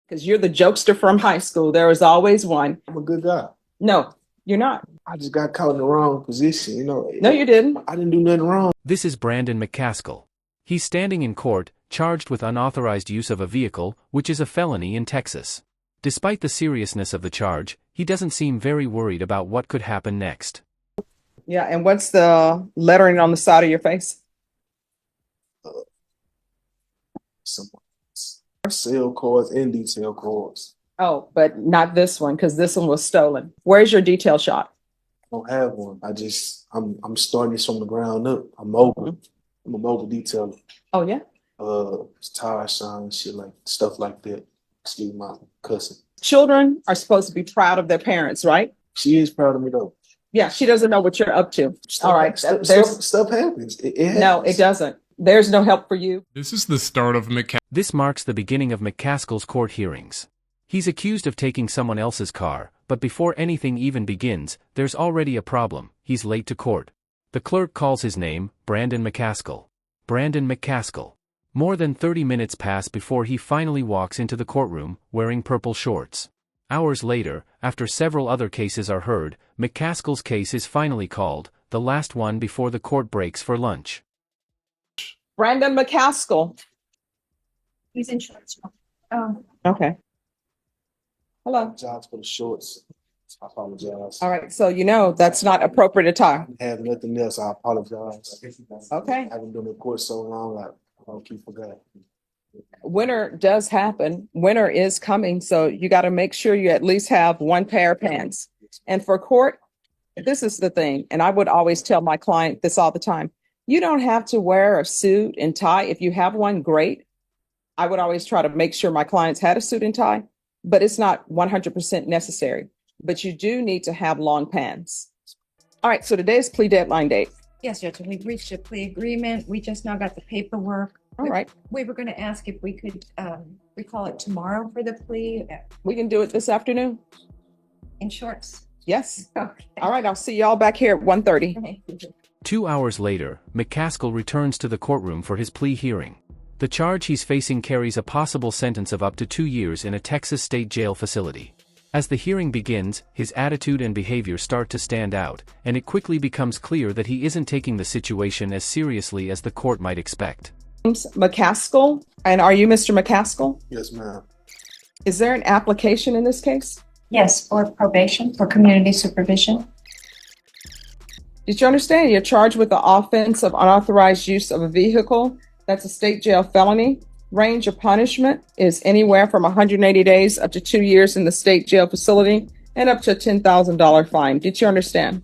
because you're the jokester from high school. There is always one. I'm a good guy. No, you're not. I just got caught in the wrong position, No, you didn't. I didn't do nothing wrong. This is Brandon McCaskill. He's standing in court, charged with unauthorized use of a vehicle, which is a felony in Texas. Despite the seriousness of the charge, he doesn't seem very worried about what could happen next. Yeah, and what's the lettering on the side of your face? Some sale cards and detail cards. Oh, but not this one, because this one was stolen. Where's your detail shop? I don't have one. I'm starting this from the ground up. I'm mobile. I'm a mobile detailer. Oh, yeah? Tire shine, shit like stuff like that. Excuse my cussing. Children are supposed to be proud of their parents, right? She is proud of me though. Yeah, she doesn't know what you're up to. Stuff, All right. Stuff happens. It happens. No, it doesn't. There's no help for you. This is the start of This marks the beginning of McCaskill's court hearings. He's accused of taking someone else's car, but before anything even begins, there's already a problem. He's late to court. The clerk calls his name, Brandon McCaskill. Brandon McCaskill. More than 30 minutes pass before he finally walks into the courtroom, wearing purple shorts. Hours later, after several other cases are heard, McCaskill's case is finally called, the last one before the court breaks for lunch. Brandon McCaskill. He's in shorts. Okay. Hello. Jobs for the shorts. I apologize. All right. So, that's not appropriate attire. I have nothing else. I apologize. Okay. I haven't been in court so long. I don't keep forgetting. Winter does happen. Winter is coming. So you got to make sure you at least have one pair of pants. And for court, this is the thing. And I would always tell my client this all the time. You don't have to wear a suit and tie. If you have one, great. I would always try to make sure my clients had a suit and tie, but it's not 100% necessary. But you do need to have long pants. All right. So today's plea deadline date. Yes, Judge, we've reached a plea agreement. We just now got the paperwork. All right. We were going to ask if we could recall it tomorrow for the plea We can do it this afternoon. in shorts. Yes. Okay. All right. I'll see y'all back here at 1:30. Okay. 2 hours later, McCaskill returns to the courtroom for his plea hearing. The charge he's facing carries a possible sentence of up to 2 years in a Texas state jail facility. As the hearing begins, his attitude and behavior start to stand out, and it quickly becomes clear that he isn't taking the situation as seriously as the court might expect. McCaskill. And are you Mr. McCaskill? Yes, ma'am. Is there an application in this case? Yes, for probation, for community supervision. Did you understand you're charged with the offense of unauthorized use of a vehicle? That's a state jail felony. Range of punishment is anywhere from 180 days up to 2 years in the state jail facility and up to a $10,000 fine. Did you understand?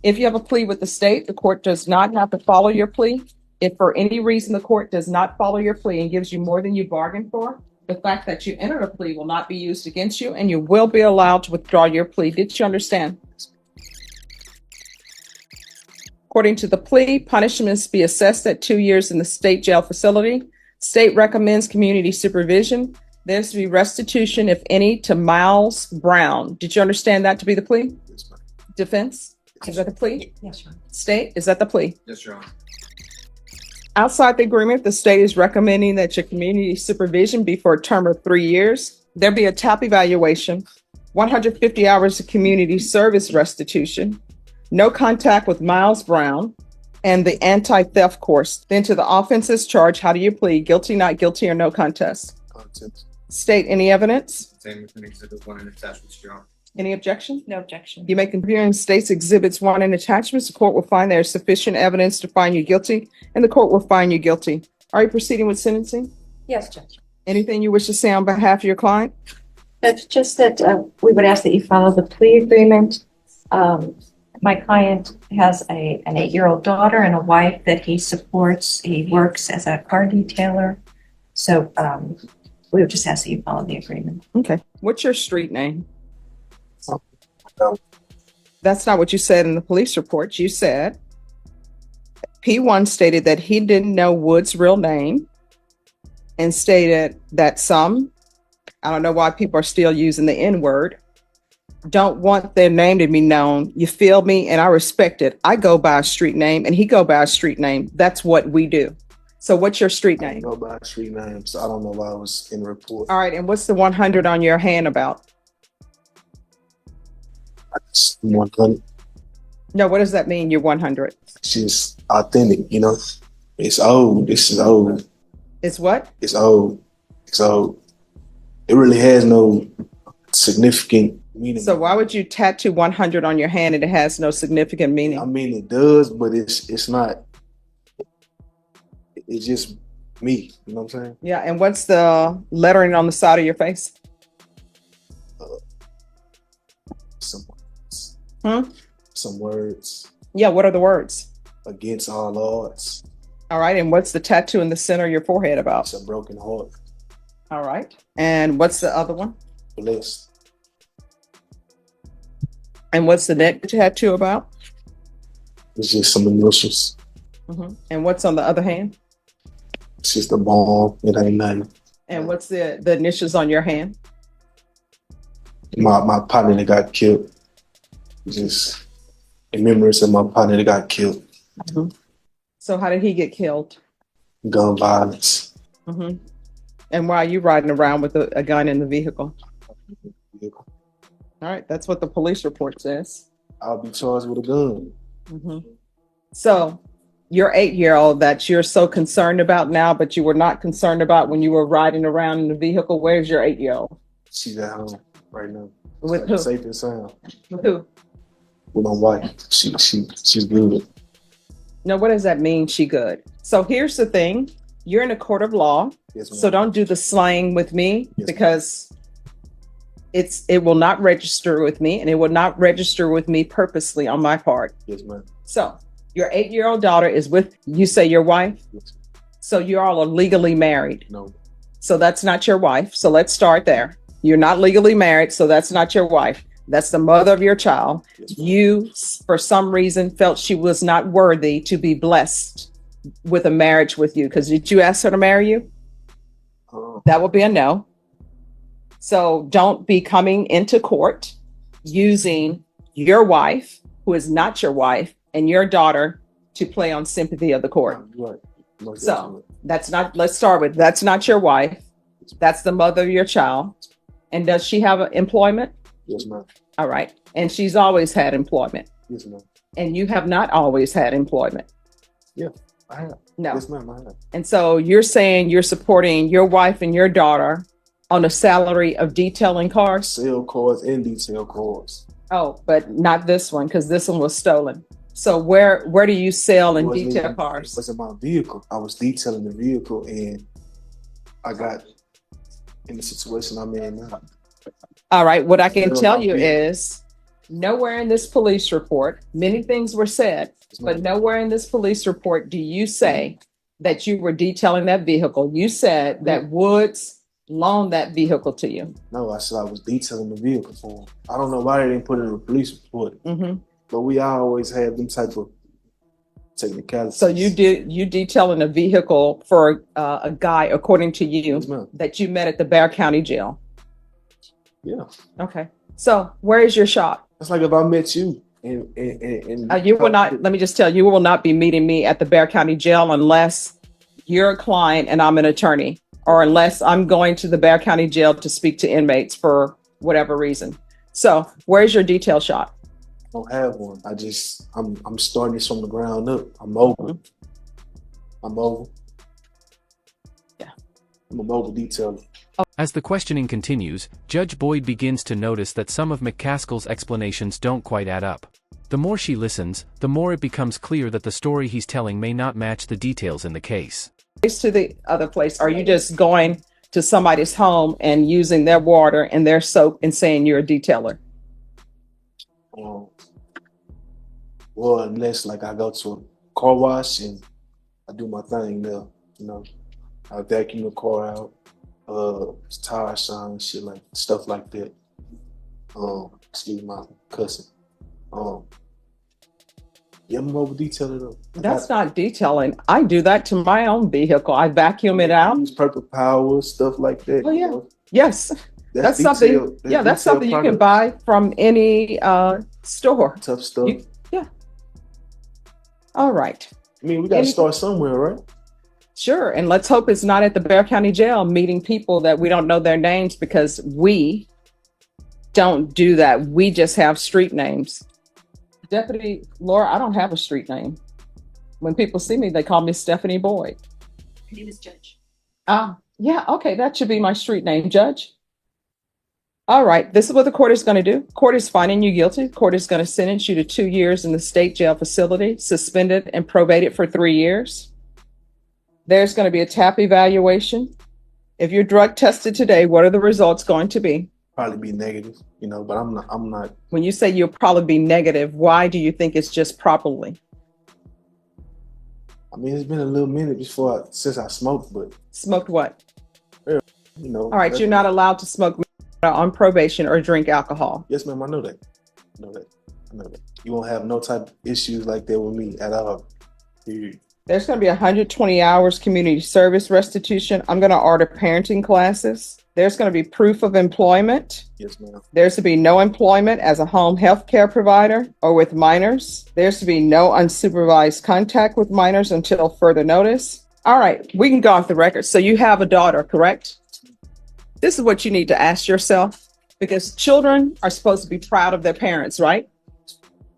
If you have a plea with the state, the court does not have to follow your plea. If for any reason the court does not follow your plea and gives you more than you bargained for, the fact that you entered a plea will not be used against you and you will be allowed to withdraw your plea. Did you understand? According to the plea, punishments be assessed at 2 years in the state jail facility. State recommends community supervision. There's to be restitution, if any, to Miles Brown. Did you understand that to be the plea? Yes, ma'am. Defense? Is that the plea? Yes, Your Honor. State? Is that the plea? Yes, Your Honor. Outside the agreement, the state is recommending that your community supervision be for a term of 3 years. There'll be a TAP evaluation, 150 hours of community service restitution, no contact with Miles Brown, and the anti-theft course. Then to the offenses charged, how do you plead? Guilty, not guilty, or no contest? Contents. State any evidence? Same with Exhibit 1 and attachments, Your Honor. Any objection? No objection. You may compare in states exhibits 1 and attachments. The court will find there is sufficient evidence to find you guilty, and the court will find you guilty. Are you proceeding with sentencing? Yes, Judge. Anything you wish to say on behalf of your client? It's just that we would ask that you follow the plea agreement. My client has an 8-year-old daughter and a wife that he supports. He works as a car detailer. So we would just ask that you follow the agreement. Okay. What's your street name? No. That's not what you said in the police report. You said P1 stated that he didn't know Wood's real name and stated that some, I don't know why people are still using the N-word, don't want their name to be known. You feel me? And I respect it. I go by a street name and he go by a street name. That's what we do. So what's your street I don't name? know by street name, so I don't know why I was in the report. All right, and what's the 100 on your hand about? It's 100. No, what does that mean, you're 100? It's just authentic, you know. It's old. This is old. It's what? It's old. It's old. It really has no significant meaning. So why would you tattoo 100 on your hand and it has no significant I meaning? mean, it does, but it's not. It's just me. You know what I'm saying? Yeah, and what's the lettering on the side of your face? Some words. Hmm? Some words. Yeah, what are the words? Against all odds. All right, and what's the tattoo in the center of your forehead about? It's a broken heart. All right, and what's the other one? Blessed. And what's the neck tattoo about? It's just some initials. And what's on the other hand? It's just a bomb. It ain't nothing. And what's the initials on your hand? My partner that got killed. Just in remembrance of my partner that got killed. So how did he get killed? Gun violence. And why are you riding around with a gun in the vehicle? All right, that's what the police report says. I'll be charged with a gun. So your 8-year-old that you're so concerned about now, but you were not concerned about when you were riding around in the vehicle, where's your 8-year-old? She's at home right now. With Like who? safe and sound. With who? With my wife. She's good. Now, what does that mean, she good? So here's the thing. You're in a court of law, Yes, ma'am. so don't do the slang with me Yes, because it will not register with me, and it will not register with me purposely on my part. Yes, ma'am. So your 8-year-old daughter is with, you say, your wife? Yes, ma'am. So you all are legally married. No. So that's not your wife. So let's start there. You're not legally married, so that's not your wife. That's the mother of your child. Yes, ma'am. You, for some reason, felt she was not worthy to be blessed with a marriage with you. Because did you ask her to marry you? That would be a no. So don't be coming into court using your wife, who is not your wife, and your daughter to play on sympathy of the court. Right. Most So definitely. that's not, let's start with, that's not your wife. That's the mother of your child. And does she have employment? Yes, ma'am. All right. And she's always had employment. Yes, ma'am. And you have not always had employment. I have. No. Yes, ma'am. I have. And so you're saying you're supporting your wife and your daughter on a salary of detailing cars? Sale cars and detail cars. Oh, but not this one, because this one was stolen. So where do you sell and detail It cars? wasn't my vehicle. I was detailing the vehicle and I got in the situation I'm in now. All right. What I can Sell tell my you vehicle. is nowhere in this police report, many things were said, Yes, ma'am. but nowhere in this police report do you say that you were detailing that vehicle. You said that Woods loaned that vehicle to you. No, I said I was detailing the vehicle for him. I don't know why they didn't put it in a police report, Mm-hmm. but we always had them type of technicalities. So you detailing a vehicle for a guy, according to you, Yes, ma'am. that you met at the Bear County Jail. Yeah. Okay. So where is your shop? That's like if I met you and You will not, let me just tell you, you will not be meeting me at the Bear County Jail unless you're a client and I'm an attorney, or unless I'm going to the Bear County Jail to speak to inmates for whatever reason. So where's your detail shop? I don't have one. I'm starting this from the ground up. I'm mobile. I'm mobile. Yeah. I'm a mobile detailer. As the questioning continues, Judge Boyd begins to notice that some of McCaskill's explanations don't quite add up. The more she listens, the more it becomes clear that the story he's telling may not match the details in the case. To the other place, are you just going to somebody's home and using their water and their soap and saying you're a detailer? Well, unless like I go to a car wash and I do my thing there, you know, I vacuum the car out, tire shine, shit like stuff like that. Excuse my cussing. Yeah, I'm over detailing though. That's not detailing. I do that to my own vehicle. I vacuum it out. Use purple power, stuff like that. Oh, yeah. You know? Yes, that's something. detail- Yeah, that's detail something you can product. buy from any store. Tough stuff. Yeah. All right. I mean, we got to Any- start somewhere, right? Sure. And let's hope it's not at the Bexar County Jail meeting people that we don't know their names, because we don't do that. We just have street names. Deputy Laura, I don't have a street name. When people see me, they call me Stephanie Boyd. Her name is Judge. Yeah, okay, that should be my street name, Judge. All right, this is what the court is going to do. Court is finding you guilty. Court is going to sentence you to 2 years in the state jail facility, suspended and probated for 3 years. There's going to be a TAP evaluation. If you're drug tested today, what are the results going to be? Probably be negative, you know, but I'm not. When you say you'll probably be negative, why do you think it's just probably? I mean, it's been a little minute since I smoked, but Smoked what? you know. All right, you're not allowed to smoke on probation or drink alcohol. Yes, ma'am, I know that. I know that. You won't have no type of issues like that with me at all. Period. There's going to be 120 hours community service restitution. I'm going to order parenting classes. There's going to be proof of employment. Yes, ma'am. There's to be no employment as a home health care provider or with minors. There's to be no unsupervised contact with minors until further notice. All right, we can go off the record. So you have a daughter, correct? This is what you need to ask yourself, because children are supposed to be proud of their parents, right?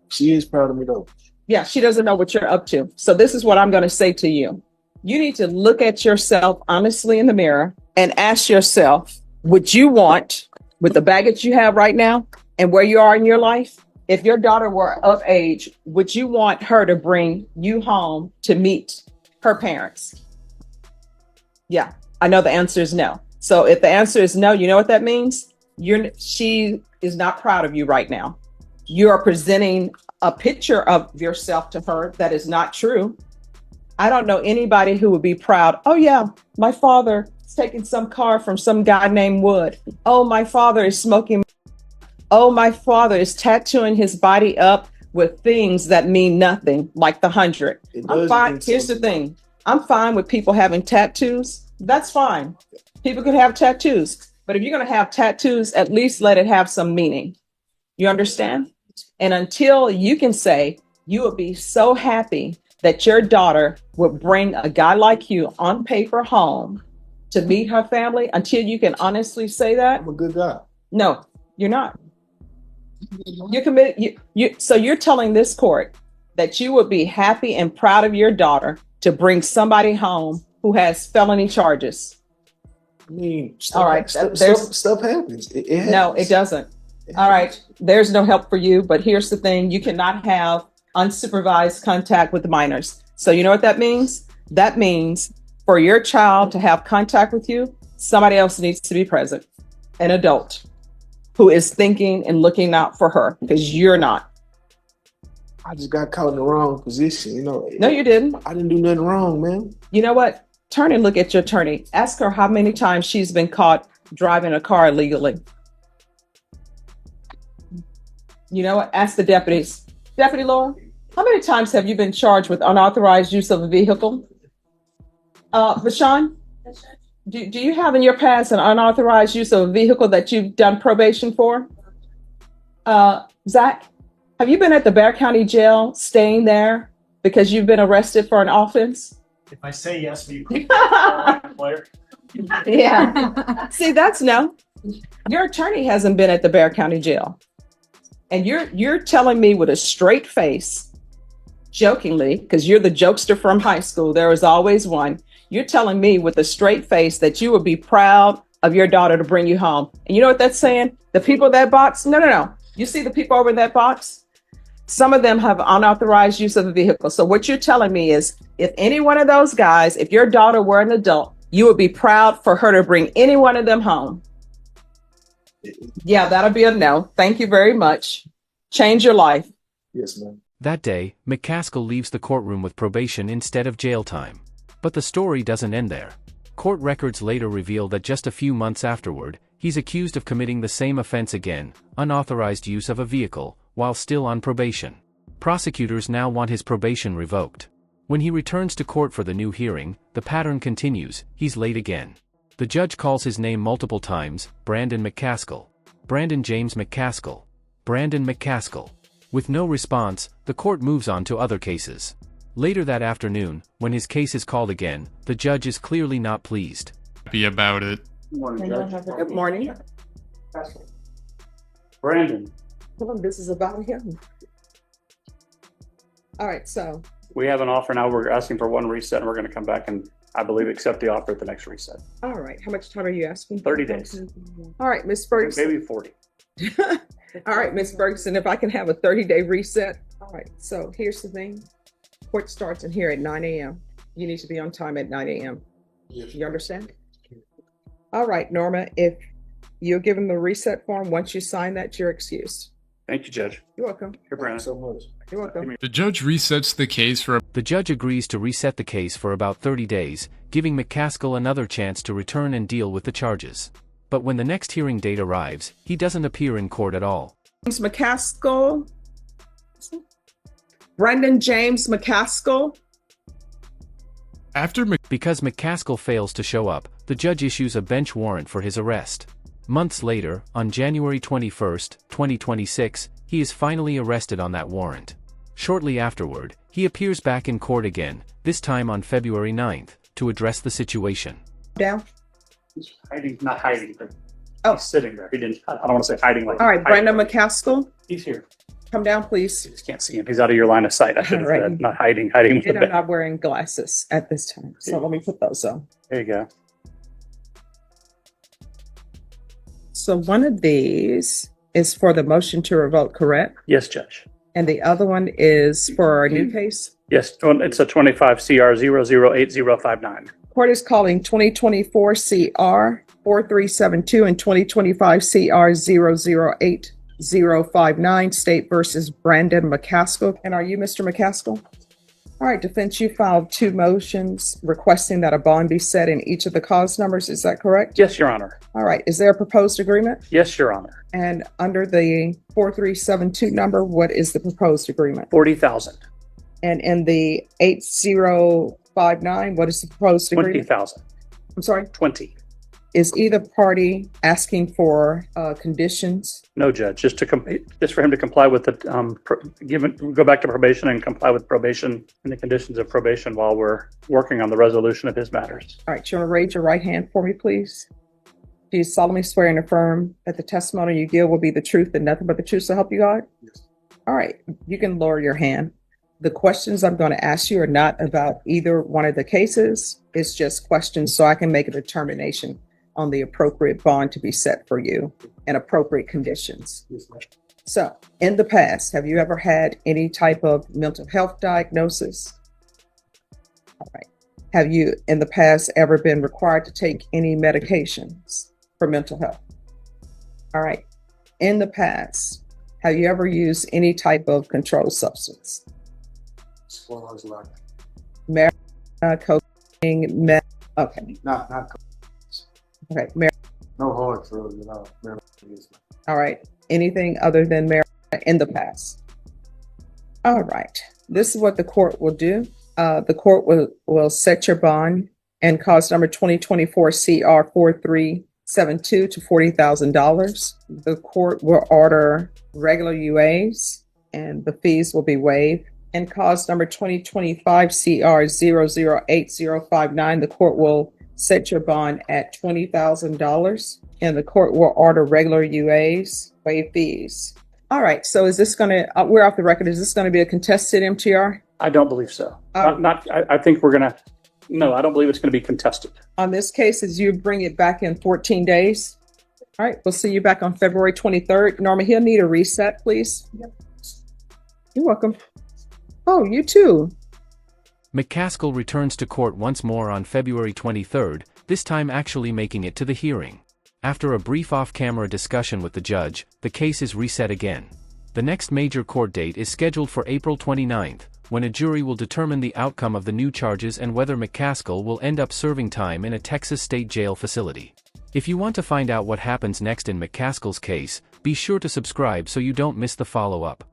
She is proud of me though. Yeah, she doesn't know what you're up to. So this is what I'm going to say to you. You need to look at yourself honestly in the mirror and ask yourself, would you want, with the baggage you have right now and where you are in your life, if your daughter were of age, would you want her to bring you home to meet her parents? Yeah, I know the answer is no. So if the answer is no, you know what that means? She is not proud of you right now. You are presenting a picture of yourself to her that is not true. I don't know anybody who would be proud. Oh yeah, my father is taking some car from some guy named Wood. Oh, my father is smoking. Oh, my father is tattooing his body up with things that mean nothing, like the 100. I'm fine. Here's the thing. I'm fine with people having tattoos. That's fine. People can have tattoos, but if you're going to have tattoos, at least let it have some meaning. You understand? And until you can say you would be so happy that your daughter would bring a guy like you on paper home to meet her family, until you can honestly say that. I'm a good guy. No, you're not. You're committed. So you're telling this court that you would be happy and proud of your daughter to bring somebody home who has felony charges. I mean, all right. Stuff happens. It happens. No, it doesn't. All right. There's no help for you. But here's the thing. You cannot have unsupervised contact with minors. So you know what that means? That means for your child to have contact with you, somebody else needs to be present, an adult who is thinking and looking out for her, because you're not. I just got caught in the wrong position, you know. No, you didn't. I didn't do nothing wrong, man. You know what? Turn and look at your attorney. Ask her how many times she's been caught driving a car illegally. You know what? Ask the deputies. Deputy Laura, how many times have you been charged with unauthorized use of a vehicle? Vashawn, do you have in your past an unauthorized use of a vehicle that you've done probation for? Zach, have you been at the Bexar County Jail staying there because you've been arrested for an offense? If I say yes, will you lawyer? Yeah. See, that's no. Your attorney hasn't been at the Bexar County Jail. And you're telling me with a straight face, jokingly, because you're the jokester from high school, there was always one. You're telling me with a straight face that you would be proud of your daughter to bring you home. And you know what that's saying? The people in that box? No. You see the people over in that box? Some of them have unauthorized use of a vehicle. So what you're telling me is, if any one of those guys, if your daughter were an adult, you would be proud for her to bring any one of them home. Yeah, that'll be a no. Thank you very much. Change your life. Yes, ma'am. That day, McCaskill leaves the courtroom with probation instead of jail time. But the story doesn't end there. Court records later reveal that just a few months afterward, he's accused of committing the same offense again, unauthorized use of a vehicle, while still on probation. Prosecutors now want his probation revoked. When he returns to court for the new hearing, the pattern continues. He's late again. The judge calls his name multiple times: Brandon McCaskill, Brandon James McCaskill, Brandon McCaskill. With no response, the court moves on to other cases. Later that afternoon, when his case is called again, the judge is clearly not pleased. Happy about it. Good morning. Brandon, This is about him. All right, so we have an offer now. We're asking for one reset and we're going to come back and I believe accept the offer at the next reset. all right, how much time are you asking? 30 days. All right, Ms. Ferguson. Maybe 40. All right, Ms. Ferguson, if I can have a 30-day reset. All right, so here's the thing. Court starts in here at 9 a.m. You need to be on time at 9 a.m. Yes. You understand? All right, Norma, if you're given the reset form, once you sign that, you're excused. Thank you, Judge. You're welcome. Here, Thank you Brandon. so much. You're welcome. The judge resets the case for The judge agrees to reset the case for about 30 days, giving McCaskill another chance to return and deal with the charges. But when the next hearing date arrives, he doesn't appear in court at all. James McCaskill. Brendan James McCaskill. after Because McCaskill fails to show up, the judge issues a bench warrant for his arrest. Months later, on January 21, 2026, he is finally arrested on that warrant. Shortly afterward, he appears back in court again, this time on February 9th, to address the situation. Down. He's hiding, not hiding, but Oh. he's sitting there. He didn't, I don't want to say hiding like. All right, hiding. Brendan McCaskill, He's here. come down, please. You just can't see him. He's out of your line of sight. I should have All right. said, not hiding with And the I'm back. not wearing glasses at this time, so let me put those on. There you go. So one of these is for the motion to revoke, correct? Yes, Judge. And the other one is for a new case? Yes, it's a 25 CR 008059. Court is calling 2024 CR 4372 and 2025 CR 008059 State versus Brandon McCaskill. And are you Mr. McCaskill? All right, defense, you filed 2 motions requesting that a bond be set in each of the cause numbers. Is that correct? Yes, Your Honor. All right, is there a proposed agreement? Yes, Your Honor. And under the 4372 number, what is the proposed agreement? 40,000. And in the 8059, what is the proposed agreement? 20,000. I'm sorry, 20. is either party asking for conditions? No, Judge. Just for him to comply with the go back to probation and comply with probation and the conditions of probation while we're working on the resolution of his matters. All right, you want to raise your right hand for me, please? Do you solemnly swear and affirm that the testimony you give will be the truth and nothing but the truth, so help you God? Yes. All right, you can lower your hand. The questions I'm going to ask you are not about either one of the cases. It's just questions so I can make a determination on the appropriate bond to be set for you and appropriate conditions. Yes, ma'am. So, in the past, have you ever had any type of mental health diagnosis? All right. Have you in the past ever been required to take any medications for mental health? All right. In the past, have you ever used any type of controlled substance? As far as like, Cocaine, meth? Okay. not Okay. no hard drugs at all. Marijuana is like, All right. Anything other than marijuana in the past? All right. This is what the court will do. The court will set your bond and cause number 2024 CR 4372 to $40,000. The court will order regular UAs and the fees will be waived. And cause number 2025 CR 008059, the court will set your bond at $20,000 and the court will order regular UAs, waive fees. All right, so is this going to, we're off the record, is this going to be a contested MTR? I don't believe so. I think we're going to, no, I don't believe it's going to be contested. On this case, as you bring it back in 14 days. All right, we'll see you back on February 23rd. Norma, he'll need a reset, please. Yep. You're welcome. Oh, you too. McCaskill returns to court once more on February 23rd, this time actually making it to the hearing. After a brief off-camera discussion with the judge, the case is reset again. The next major court date is scheduled for April 29th, when a jury will determine the outcome of the new charges and whether McCaskill will end up serving time in a Texas state jail facility. If you want to find out what happens next in McCaskill's case, be sure to subscribe so you don't miss the follow-up.